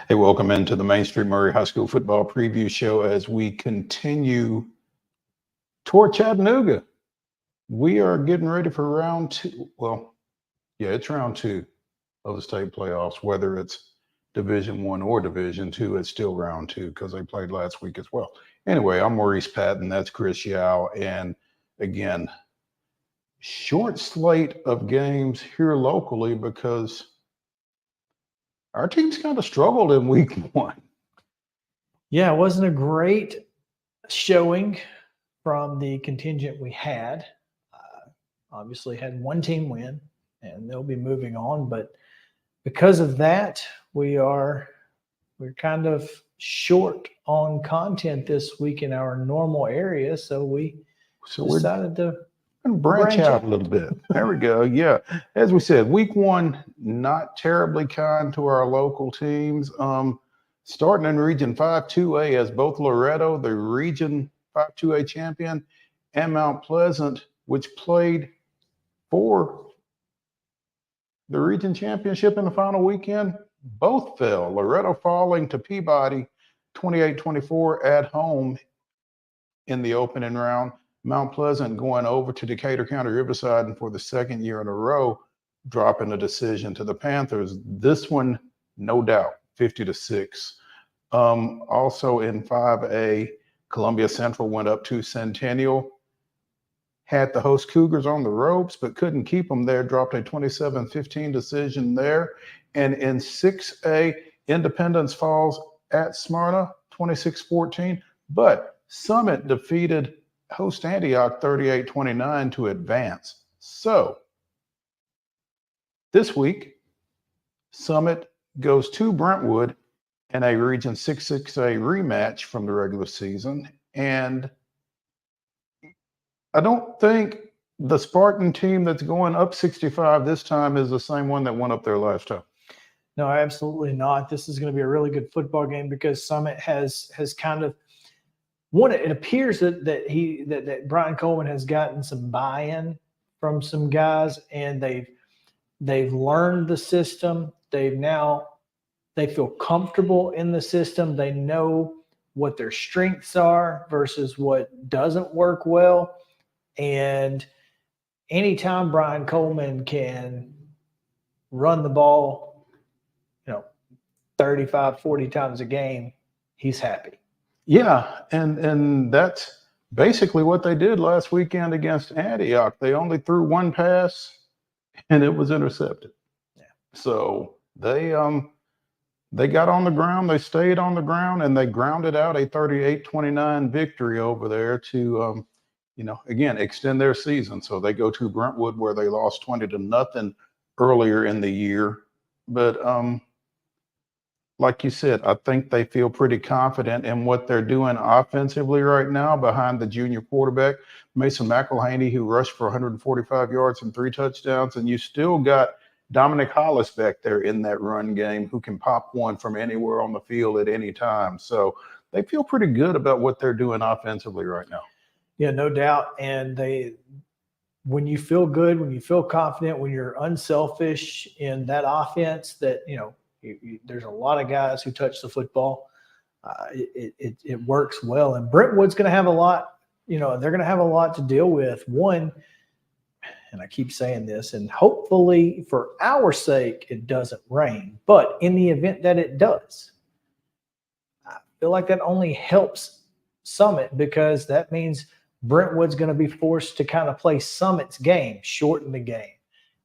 Hey, welcome into the Main Street Maury High School football preview show as we continue toward Chattanooga. We are getting ready for round two. Well, yeah, it's round two of the state playoffs, whether it's Division One or Division Two. It's still round two because they played last week as well. Anyway, I'm Maurice Patton. That's Chris Yao. And again, short slate of games here locally because our team's kind of struggled in week one. Yeah, it wasn't a great showing from the contingent we had. Obviously had one team win, and they'll be moving on. But because of that, we're kind of short on content this week in our normal area. So we decided to branch out a little bit. There we go. Yeah. As we said, week one, not terribly kind to our local teams. Starting in Region 5-2A as both Loretto, the Region 5-2A champion, and Mount Pleasant, which played for the region championship in the final weekend, both fell. Loretto falling to Peabody 28-24 at home in the opening round. Mount Pleasant going over to Decatur County Riverside and for the second year in a row, dropping a decision to the Panthers. This one, no doubt, 50-6. Also in 5A, Columbia Central went up to Centennial, had the host Cougars on the ropes, but couldn't keep them there, dropped a 27-15 decision there. And in 6A, Independence Falls at Smyrna, 26-14. But Summit defeated host Antioch 38-29 to advance. So this week, Summit goes to Brentwood in a Region 6-6A rematch from the regular season. And I don't think the Spartan team that's going up 65 this time is the same one that went up there last time. No, absolutely not. This is going to be a really good football game because Summit has kind of one. It appears that Brian Coleman has gotten some buy-in from some guys, and they've learned the system. They feel comfortable in the system. They know what their strengths are versus what doesn't work well. And anytime Brian Coleman can run the ball, 35, 40 times a game, he's happy. Yeah, and that's basically what they did last weekend against Antioch. They only threw one pass, and it was intercepted. Yeah. So they got on the ground, they stayed on the ground, and they grounded out a 38-29 victory over there to again, extend their season. So they go to Brentwood where they lost 20-0 earlier in the year. But like you said, I think they feel pretty confident in what they're doing offensively right now behind the junior quarterback, Mason McElhaney, who rushed for 145 yards and 3 touchdowns. And you still got Dominic Hollis back there in that run game who can pop one from anywhere on the field at any time. So they feel pretty good about what they're doing offensively right now. Yeah, no doubt. And when you feel good, when you feel confident, when you're unselfish in that offense, that there's a lot of guys who touch the football. It works well, and Brentwood's going to have a lot. They're going to have a lot to deal with. One, and I keep saying this, and hopefully for our sake, it doesn't rain. But in the event that it does, I feel like that only helps Summit because that means Brentwood's going to be forced to kind of play Summit's game, shorten the game.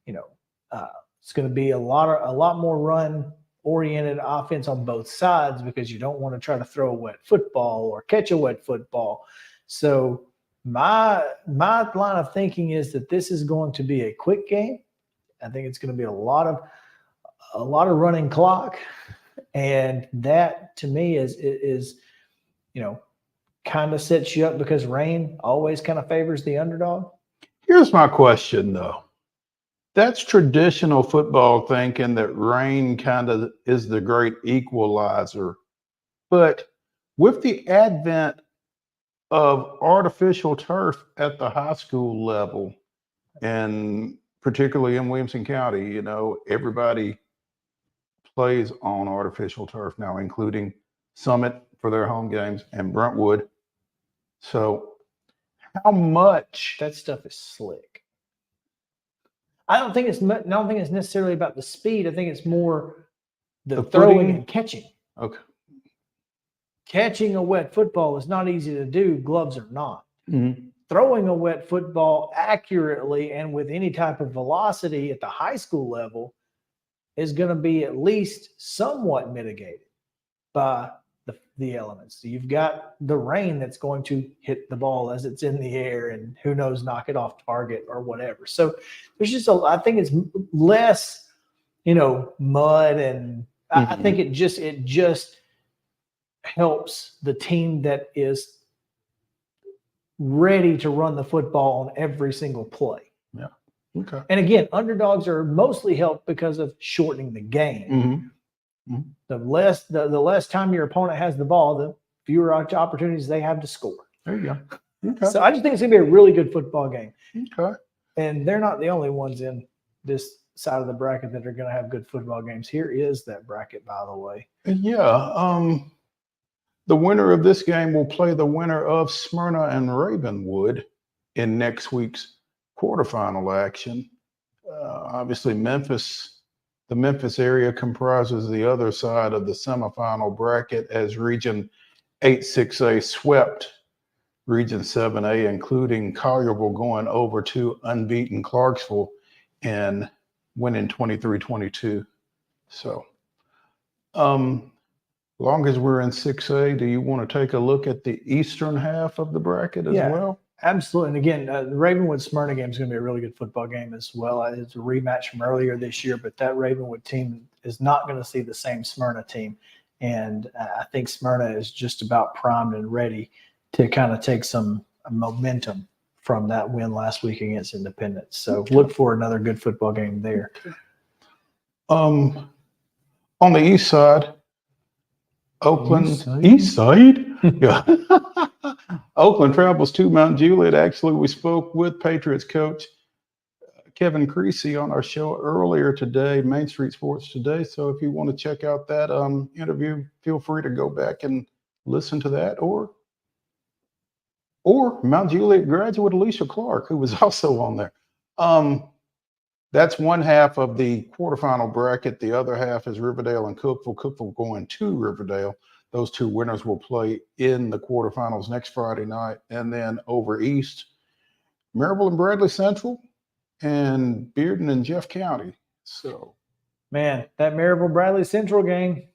It's going to be a lot more run-oriented offense on both sides because you don't want to try to throw a wet football or catch a wet football. So my line of thinking is that this is going to be a quick game. I think it's going to be a lot of running clock, and that to me is kind of sets you up because rain always kind of favors the underdog. Here's my question, though. That's traditional football thinking that rain kind of is the great equalizer. But with the advent of artificial turf at the high school level, and particularly in Williamson County, everybody plays on artificial turf now, including Summit for their home games and Brentwood. So how much? That stuff is slick. I don't think it's necessarily about the speed. I think it's more the throwing footing? and catching. Okay. Catching a wet football is not easy to do. Gloves are not. Mm-hmm. Throwing a wet football accurately and with any type of velocity at the high school level is going to be at least somewhat mitigated by the elements. So you've got the rain that's going to hit the ball as it's in the air, and who knows, knock it off target or whatever. So there's just I think it's less, mud, and I think it just helps the team that is ready to run the football on every single play. Yeah. Okay. And again, underdogs are mostly helped because of shortening the game. Mm-hmm. The less time your opponent has the ball, the fewer opportunities they have to score. There you go. Okay. So I just think it's going to be a really good football game. Okay. And they're not the only ones in this side of the bracket that are going to have good football games. Here is that bracket, by the way. Yeah. The winner of this game will play the winner of Smyrna and Ravenwood in next week's quarterfinal action. Obviously, the Memphis area comprises the other side of the semifinal bracket as Region 8-6A swept Region 7A, including Collierville going over to unbeaten Clarksville and winning 23-22. So, long as we're in 6A, do you want to take a look at the eastern half of the bracket as well? Absolutely. And again, the Ravenwood Smyrna game is going to be a really good football game as well. It's a rematch from earlier this year, but that Ravenwood team is not going to see the same Smyrna team. And I think Smyrna is just about primed and ready to kind of take some momentum from that win last week against Independence. So look for another good football game there. On the east side, Oakland east side. Yeah. Oakland travels to Mount Juliet. Actually, we spoke with Patriots coach Kevin Creasy on our show earlier today, Main Street Sports Today. So if you want to check out that interview, feel free to go back and listen to that, or Mount Juliet graduate Alicia Clark, who was also on there. That's one half of the quarterfinal bracket. The other half is Riverdale and Cookeville. Cookeville going to Riverdale. Those two winners will play in the quarterfinals next Friday night. And then over east, Maryville and Bradley Central and Bearden and Jeff County. So, man, that Maryville Bradley Central game.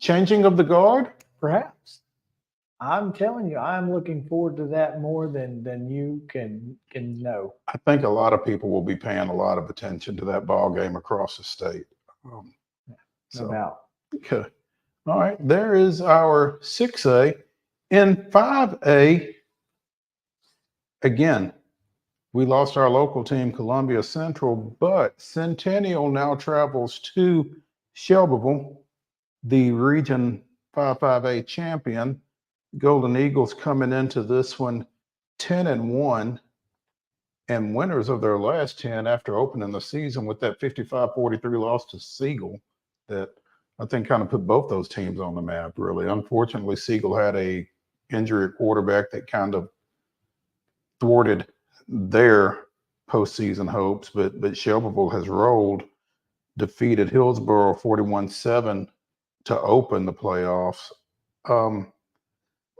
Changing of the guard? Perhaps. I'm telling you, I'm looking forward to that more than you can know. I think a lot of people will be paying a lot of attention to that ball game across the state. No doubt. Okay. All right. There is our 6A. In 5A, again, we lost our local team, Columbia Central, but Centennial now travels to Shelbyville, the Region 5A champion. Golden Eagles coming into this one 10-1 and winners of their last 10 after opening the season with that 55-43 loss to Siegel that I think kind of put both those teams on the map, really. Unfortunately, Siegel had a injury at quarterback that kind of thwarted their postseason hopes, but Shelbyville has rolled, defeated Hillsborough 41-7 to open the playoffs.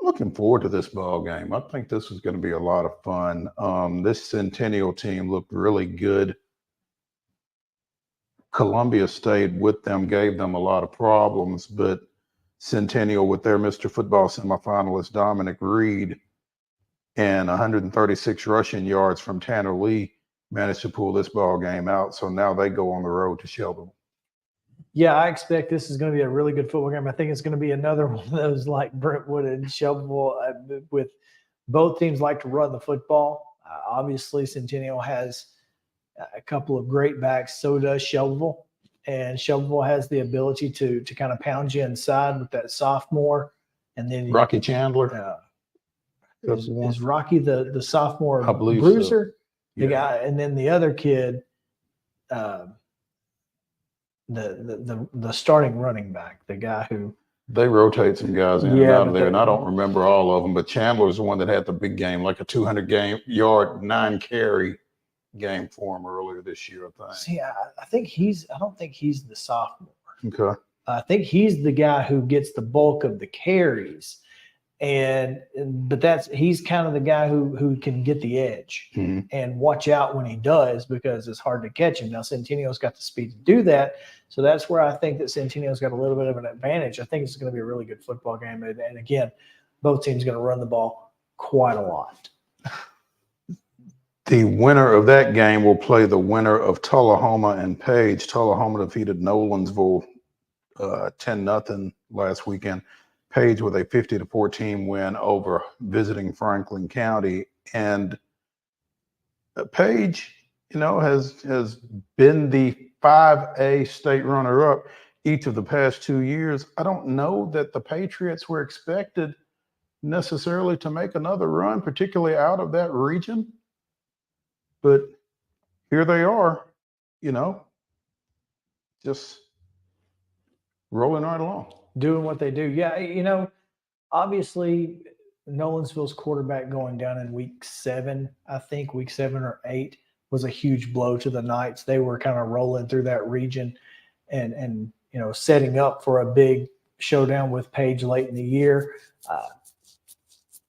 Looking forward to this ball game. I think this is going to be a lot of fun. This Centennial team looked really good. Columbia stayed with them, gave them a lot of problems, but Centennial with their Mr. Football semifinalist Dominic Reed and 136 rushing yards from Tanner Lee managed to pull this ball game out. So now they go on the road to Shelbyville. Yeah, I expect this is going to be a really good football game. I think it's going to be another one of those like Brentwood and Shelbyville with both teams like to run the football. Obviously, Centennial has a couple of great backs. So does Shelbyville. And Shelbyville has the ability to kind of pound you inside with that sophomore. And then Rocky Chandler. Is Rocky the sophomore I believe bruiser? The guy, and then the other kid, the starting running back, the guy who they rotate some guys in and out of there, and I don't remember all of them. But Chandler's the one that had the big game, like a 200-yard 9-carry game for him earlier this year, I think. See, I think I don't think he's the sophomore. Okay. I think he's the guy who gets the bulk of the carries, but he's kind of the guy who can get the edge and watch out when he does, because it's hard to catch him. Now Centennial's got the speed to do that, so that's where I think that Centennial's got a little bit of an advantage. I think it's going to be a really good football game, and again, both teams are going to run the ball quite a lot. The winner of that game will play the winner of Tullahoma and Page. Tullahoma defeated Nolensville 10-0 last weekend. Page with a 50-14 win over visiting Franklin County. And Page, has been the 5A state runner-up each of the past 2 years. I don't know that the Patriots were expected necessarily to make another run, particularly out of that region. But here they are, just rolling right along. Doing what they do. Yeah, obviously Nolensville's quarterback going down in week 7, I think week 7 or 8, was a huge blow to the Knights. They were kind of rolling through that region and setting up for a big showdown with Page late in the year.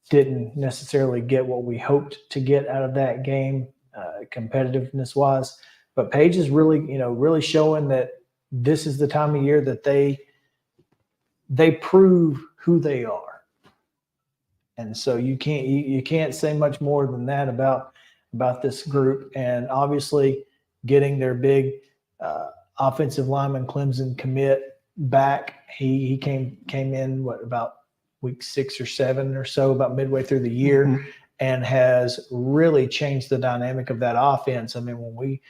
Didn't necessarily get what we hoped to get out of that game, competitiveness wise, but Page is really showing that this is the time of year that they prove who they are. And so you can't say much more than that about this group. And obviously getting their big offensive lineman Clemson commit back. He came in about week 6 or 7 or so, about midway through the year, and has really changed the dynamic of that offense. I mean, when we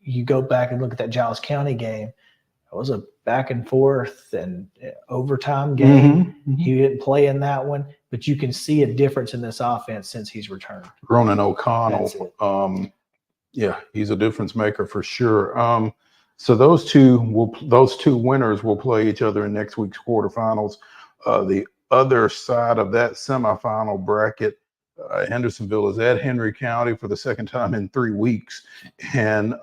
you go back and look at that Giles County game, it was a back and forth and overtime game. He didn't play in that one, but you can see a difference in this offense since he's returned. Ronan O'Connell, he's a difference maker for sure. So those two winners will play each other in next week's quarterfinals. The other side of that semifinal bracket, Hendersonville is at Henry County for the second time in 3 weeks, and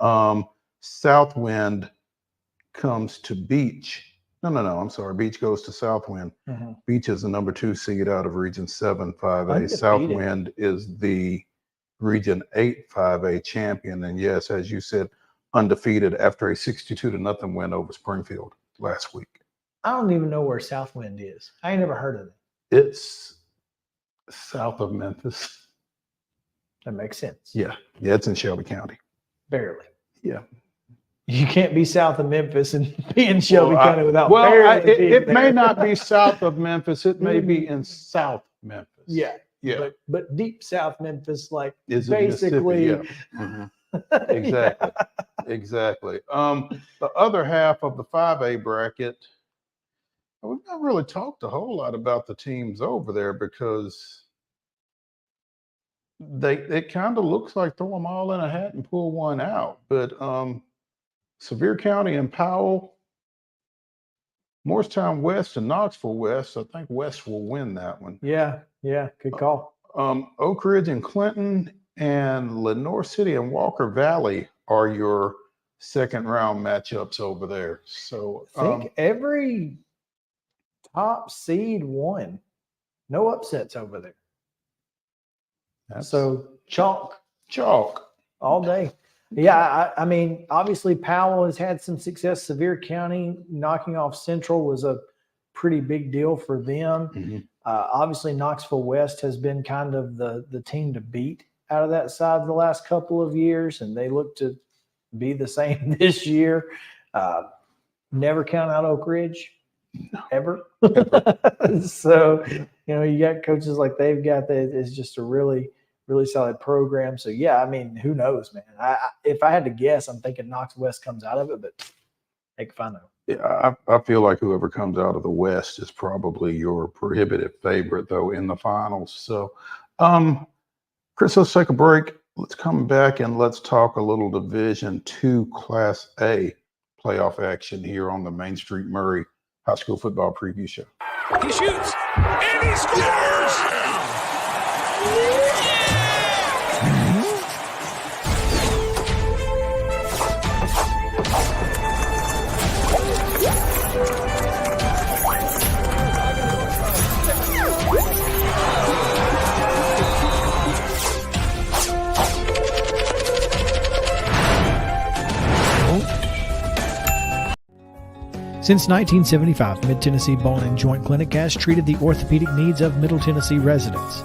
Southwind comes to Beach. No, I'm sorry. Beach goes to Southwind. Beach is the number 2 seed out of Region 7 5A. Southwind is the Region 8 5A champion, and yes, as you said, undefeated after a 62-0 win over Springfield last week. I don't even know where Southwind is. I ain't never heard of it. It's south of Memphis. That makes sense. Yeah, it's in Shelby County. Barely. Yeah. You can't be south of Memphis and be in Shelby County without barely. It may not be south of Memphis. It may be in South Memphis. Yeah. Yeah. But deep South Memphis, like is basically. Exactly. The other half of the 5A bracket, we've not really talked a whole lot about the teams over there because it kind of looks like throw them all in a hat and pull one out. But Sevier County and Powell, Morristown West and Knoxville West, I think West will win that one. Yeah, good call. Oak Ridge and Clinton and Lenore City and Walker Valley are your second round matchups over there. So I think every top seed won. No upsets over there. So chalk all day. Yeah, I mean, obviously Powell has had some success. Sevier County knocking off Central was a pretty big deal for them. Obviously Knoxville West has been kind of the team to beat out of that side the last couple of years, and they look to be the same this year. Never count out Oak Ridge, ever. So, you got coaches like they've got that is just a really, really solid program. So, yeah, I mean, who knows, man? If I had to guess, I'm thinking Knox West comes out of it, but heck if I know. Yeah, I feel like whoever comes out of the West is probably your prohibitive favorite, though, in the finals. So, Chris, let's take a break. Let's come back and let's talk a little Division II Class A playoff action here on the Main Street Maury High School Football Preview Show. He shoots, and he scores! Since 1975, Mid-Tennessee Bone and Joint Clinic has treated the orthopedic needs of Middle Tennessee residents.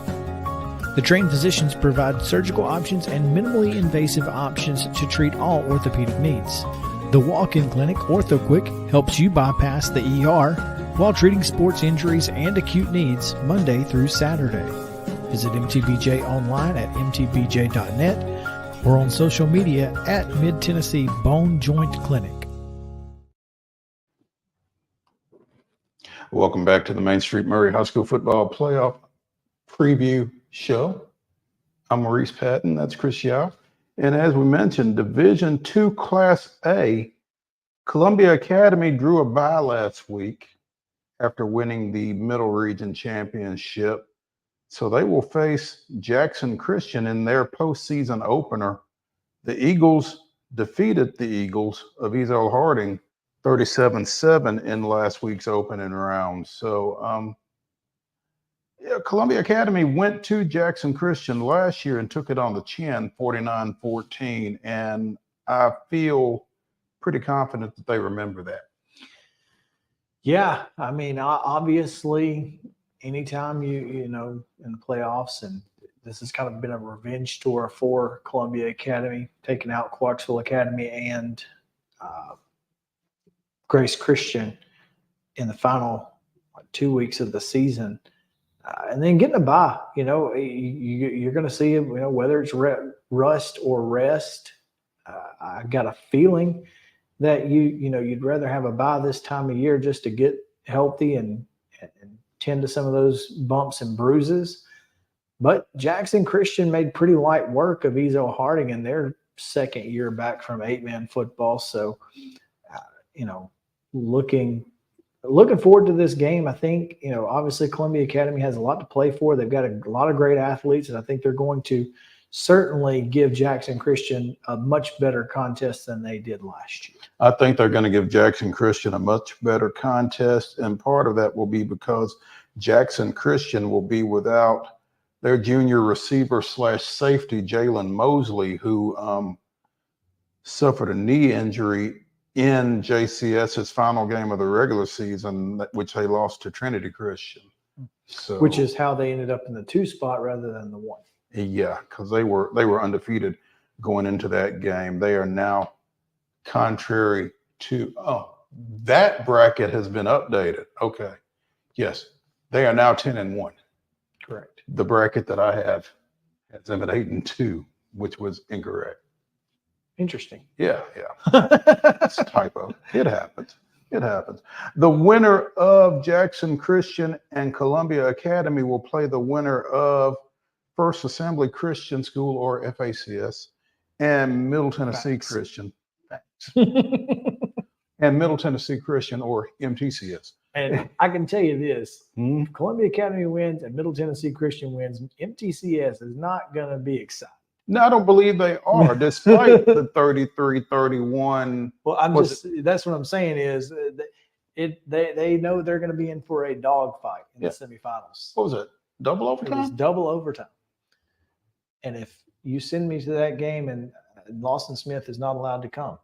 The trained physicians provide surgical options and minimally invasive options to treat all orthopedic needs. The walk-in clinic, OrthoQuick, helps you bypass the ER while treating sports injuries and acute needs Monday through Saturday. Visit MTBJ online at mtbj.net or on social media at Mid-Tennessee Bone Joint Clinic. Welcome back to the Main Street Maury High School Football Playoff Preview Show. I'm Maurice Patton. That's Chris Yao. And as we mentioned, Division II Class A, Columbia Academy drew a bye last week after winning the Middle Region Championship. So they will face Jackson Christian in their postseason opener. The Eagles defeated the Eagles of Ezel Harding 37-7 in last week's opening round. So, Columbia Academy went to Jackson Christian last year and took it on the chin, 49-14. And I feel pretty confident that they remember that. Yeah, I mean, obviously, anytime you know in the playoffs, and this has kind of been a revenge tour for Columbia Academy, taking out Clarksville Academy and Grace Christian in the final 2 weeks of the season, and then getting a bye. You know, you're going to see, you know, whether it's rust or rest. I got a feeling that you'd rather have a bye this time of year just to get healthy and tend to some of those bumps and bruises. But Jackson Christian made pretty light work of Ezel Harding in their second year back from 8-man football. So, looking forward to this game. I think, obviously Columbia Academy has a lot to play for. They've got a lot of great athletes, and I think they're going to certainly give Jackson Christian a much better contest than they did last year. I think they're going to give Jackson Christian a much better contest, and part of that will be because Jackson Christian will be without their junior receiver / safety, Jalen Mosley, who suffered a knee injury in JCS's final game of the regular season, which they lost to Trinity Christian. So, which is how they ended up in the 2 spot rather than the 1. Yeah, because they were undefeated going into that game. They are now, contrary to that bracket has been updated. Okay. Yes. They are now 10-1. Correct. The bracket that I have has them at 8-2, which was incorrect. Interesting. Yeah. It's a typo. It happens. The winner of Jackson Christian and Columbia Academy will play the winner of First Assembly Christian School, or FACS, and Middle Tennessee Christian. And Middle Tennessee Christian, or MTCS. And I can tell you this, if Columbia Academy wins and Middle Tennessee Christian wins, MTCS is not going to be excited. No, I don't believe they are, despite the 33-31. Well, that's what I'm saying is they know they're going to be in for a dogfight in the semifinals. What was it? Double overtime? It was double overtime. And if you send me to that game and Lawson Smith is not allowed to come,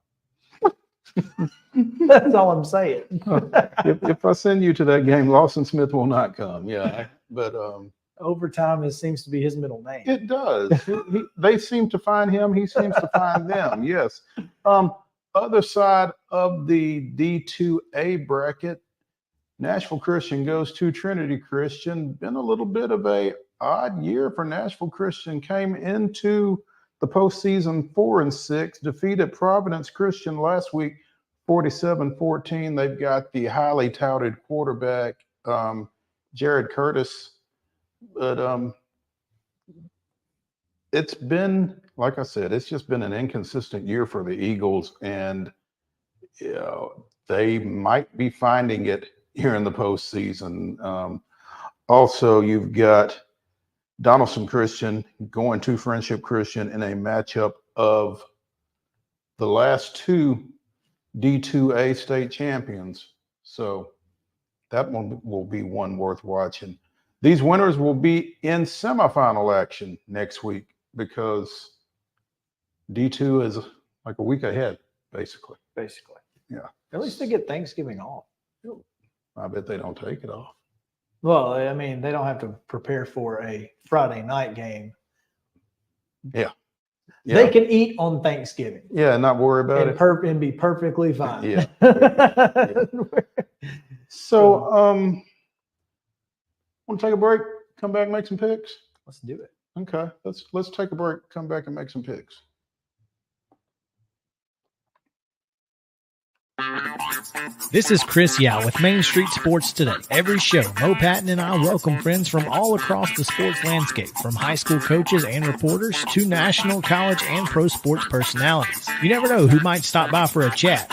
that's all I'm saying. If I send you to that game, Lawson Smith will not come. Yeah, but overtime seems to be his middle name. It does. They seem to find him. He seems to find them. Yes. Other side of the D2A bracket, Nashville Christian goes to Trinity Christian. Been a little bit of a odd year for Nashville Christian. Came into the postseason 4-6, defeated Providence Christian last week 47-14. They've got the highly touted quarterback, Jared Curtis. But it's been, like I said, it's just been an inconsistent year for the Eagles, and they might be finding it here in the postseason. Also, you've got Donaldson Christian going to Friendship Christian in a matchup of the last two D2A state champions. So that one will be one worth watching. These winners will be in semifinal action next week because D2 is like a week ahead, basically. Yeah. At least they get Thanksgiving off. I bet they don't take it off. Well, I mean, they don't have to prepare for a Friday night game. Yeah. They can eat on Thanksgiving. Yeah, not worry about it. And be perfectly fine. Yeah. So, want to take a break? Come back and make some picks? Let's do it. Okay, let's take a break, come back and make some picks. This is Chris Yao with Main Street Sports Today. Every show, Mo Patton and I welcome friends from all across the sports landscape, from high school coaches and reporters to national, college, and pro sports personalities. You never know who might stop by for a chat.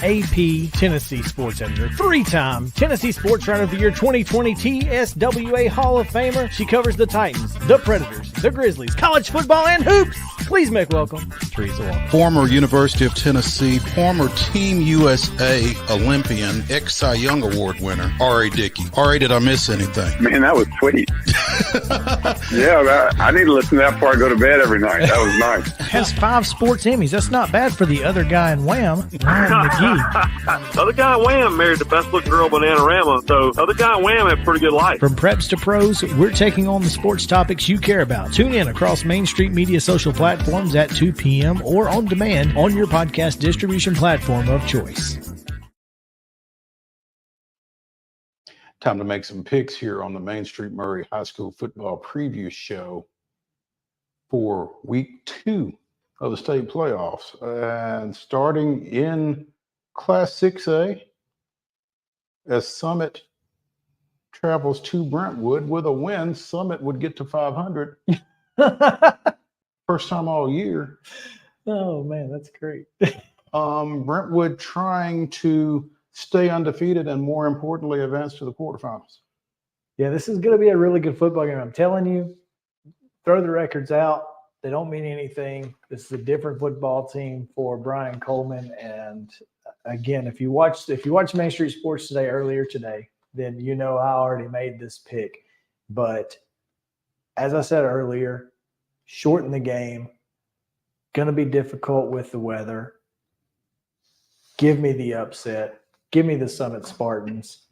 AP Tennessee Sports Editor, three-time Tennessee Sports Writer of the Year 2020 TSWA Hall of Famer. She covers the Titans, the Predators, the Grizzlies, college football, and hoops. Please make welcome Teresa Walker. Former University of Tennessee, former Team USA Olympian, ex-Cy Young Award winner, R.A. Dickey. R.A., did I miss anything? Man, that was sweet. Yeah, I need to listen to that before I go to bed every night. That was nice. Has 5 sports Emmys. That's not bad for the other guy in Wham, Ryan McGee. The other guy in Wham married the best looking girl Bananarama, so the other guy in Wham had a pretty good life. From preps to pros, we're taking on the sports topics you care about. Tune in across Main Street Media social platforms at 2 p.m. or on demand on your podcast distribution platform of choice. Time to make some picks here on the Main Street Maury High School football preview show for week 2 of the state playoffs. And starting in Class 6A, as Summit travels to Brentwood with a win, Summit would get to 500. First time all year. Oh, man, that's great. Brentwood trying to stay undefeated and, more importantly, advance to the quarterfinals. Yeah, this is going to be a really good football game. I'm telling you, throw the records out. They don't mean anything. This is a different football team for Brian Coleman. And again, if you watch Main Street Sports Today earlier today, then you know I already made this pick. But as I said earlier, shorten the game. Going to be difficult with the weather. Give me the upset. Give me the Summit Spartans.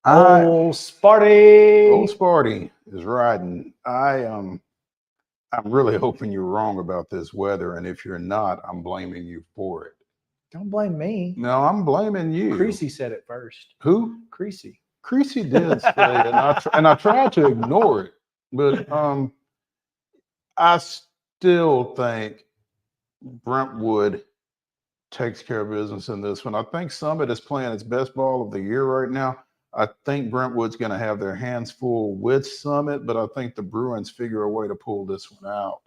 Old Sparty. Old Sparty is riding. I'm really hoping you're wrong about this weather, and if you're not, I'm blaming you for it. Don't blame me. No, I'm blaming you. Creasy said it first. Who? Creasy. Creasy did say it, and I tried to ignore it, but I still think Brentwood takes care of business in this one. I think Summit is playing its best ball of the year right now. I think Brentwood's going to have their hands full with Summit, but I think the Bruins figure a way to pull this one out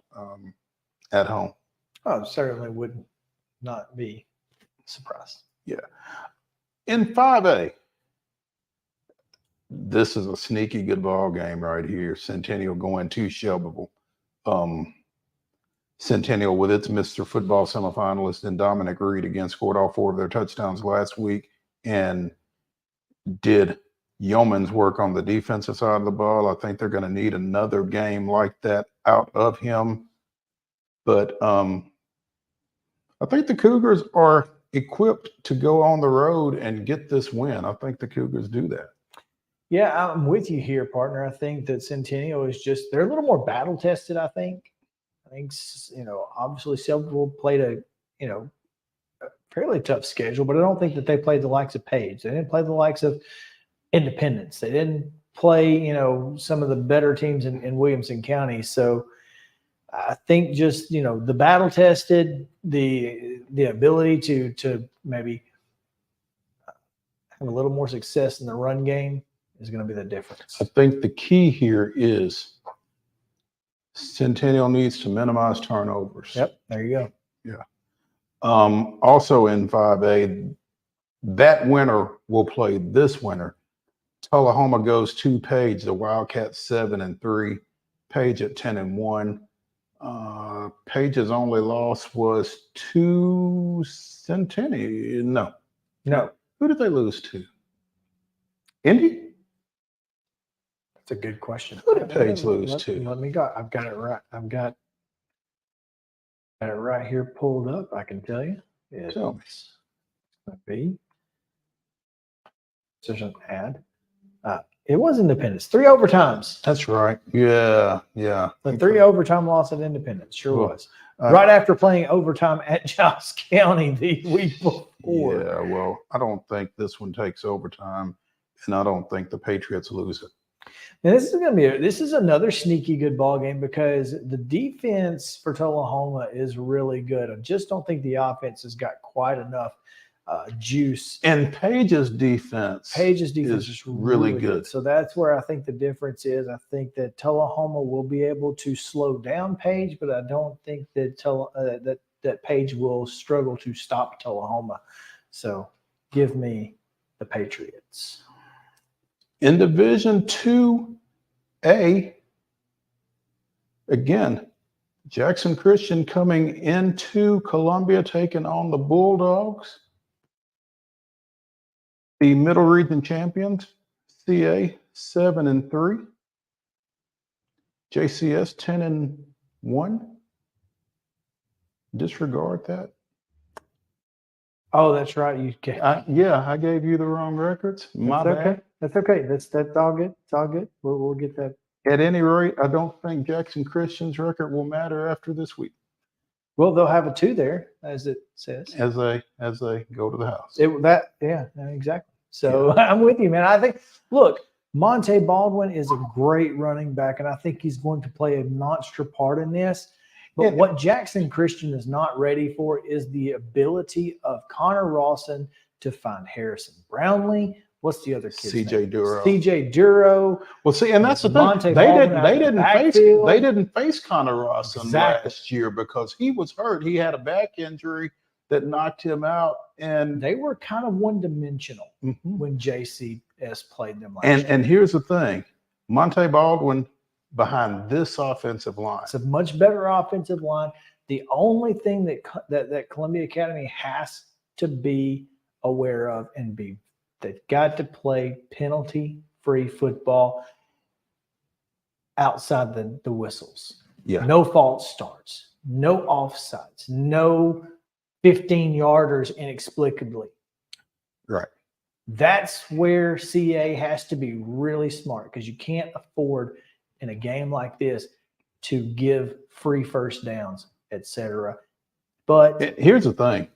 at home. Oh, certainly would not be surprised. Yeah. In 5A, this is a sneaky good ball game right here. Centennial going to Shelbyville. Centennial with its Mr. Football semifinalist and Dominic Reed again scored all 4 of their touchdowns last week and did yeoman's work on the defensive side of the ball. I think they're going to need another game like that out of him. But I think the Cougars are equipped to go on the road and get this win. I think the Cougars do that. Yeah, I'm with you here, partner. I think that Centennial is they're a little more battle tested, I think, obviously Shelbyville played a fairly tough schedule, but I don't think that they played the likes of Page. They didn't play the likes of Independence. They didn't play, some of the better teams in Williamson County. So I think just, the battle tested, the ability to maybe have a little more success in the run game is going to be the difference. I think the key here is Centennial needs to minimize turnovers. Yep, there you go. Also in 5A, that winner will play this winner. Tullahoma goes to Page, the Wildcats 7-3, Page at 10-1. Page's only loss was to Centennial. No. Who did they lose to? Indy? That's a good question. Who did Page lose to? Let me go. I've got it right. I've got it right here pulled up. I can tell you. Tell me. It's going to be. There's an ad. It was Independence. 3 overtimes. That's right. Yeah. The 3 overtime loss at Independence. Sure Cool. was. Right after playing overtime at Giles County the week before. Yeah, well, I don't think this one takes overtime, and I don't think the Patriots lose it. And this is another sneaky good ball game because the defense for Tullahoma is really good. I just don't think the offense has got quite enough juice. And Page's defense is really good. So that's where I think the difference is. I think that Tullahoma will be able to slow down Page, but I don't think that that Page will struggle to stop Tullahoma. So give me the Patriots. In Division 2A, again, Jackson Christian coming into Columbia, taking on the Bulldogs. The Middle Region champions, CA 7-3, JCS 10-1. Disregard that. Oh, that's right. You can. I gave you the wrong records. My That's bad. okay. That's okay. That's all good. It's all good. We'll get that. At any rate, I don't think Jackson Christian's record will matter after this week. Well, they'll have a 2 there, as it says. As they go to the house. Exactly. So I'm with you, man. I think, look, Monte Baldwin is a great running back, and I think he's going to play a monster part in this. But what Jackson Christian is not ready for is the ability of Connor Rawson to find Harrison Brownlee. What's the other kid? CJ Duro. CJ Duro. Well, see, and that's the Monte thing. They Baldwin didn't face Connor Rawson last year because he was hurt. He had a back injury that knocked him out, and They were kind of one-dimensional when JCS played them last year. and here's the thing, Monte Baldwin behind this offensive line. It's a much better offensive line. The only thing that Columbia Academy has to be aware of they've got to play penalty-free football outside the whistles. Yeah. No false starts, no offsides, no 15-yarders inexplicably. Right. That's where CA has to be really smart because you can't afford in a game like this to give free first downs, etc. But Here's the thing.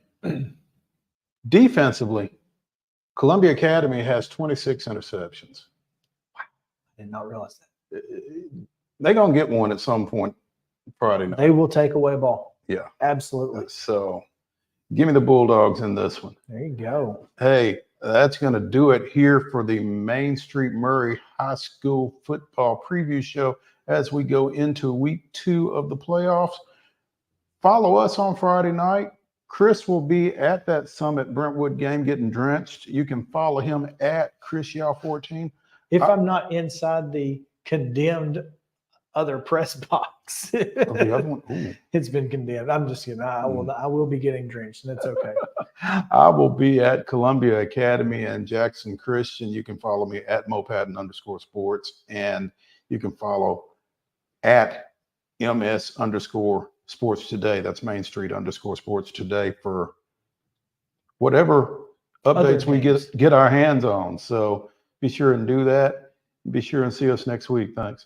Defensively, Columbia Academy has 26 interceptions. I did not realize that. They're going to get one at some point Friday night. They will take away ball. Yeah. Absolutely. So give me the Bulldogs in this one. There you go. Hey, that's going to do it here for the Main Street Maury High School football preview show as we go into week 2 of the playoffs. Follow us on Friday night. Chris will be at that Summit Brentwood game getting drenched. You can follow him at Chris Yao 14. If I'm not inside the condemned other press box, The other one, ooh. it's been condemned. I'm just kidding. I will be getting drenched, and it's okay. I will be at Columbia Academy and Jackson Christian. You can follow me at @Patton_sports, and you can follow at MS_sports today. That's Main Street _sports today for whatever updates we get our hands on. So be sure and do that. Be sure and see us next week. Thanks.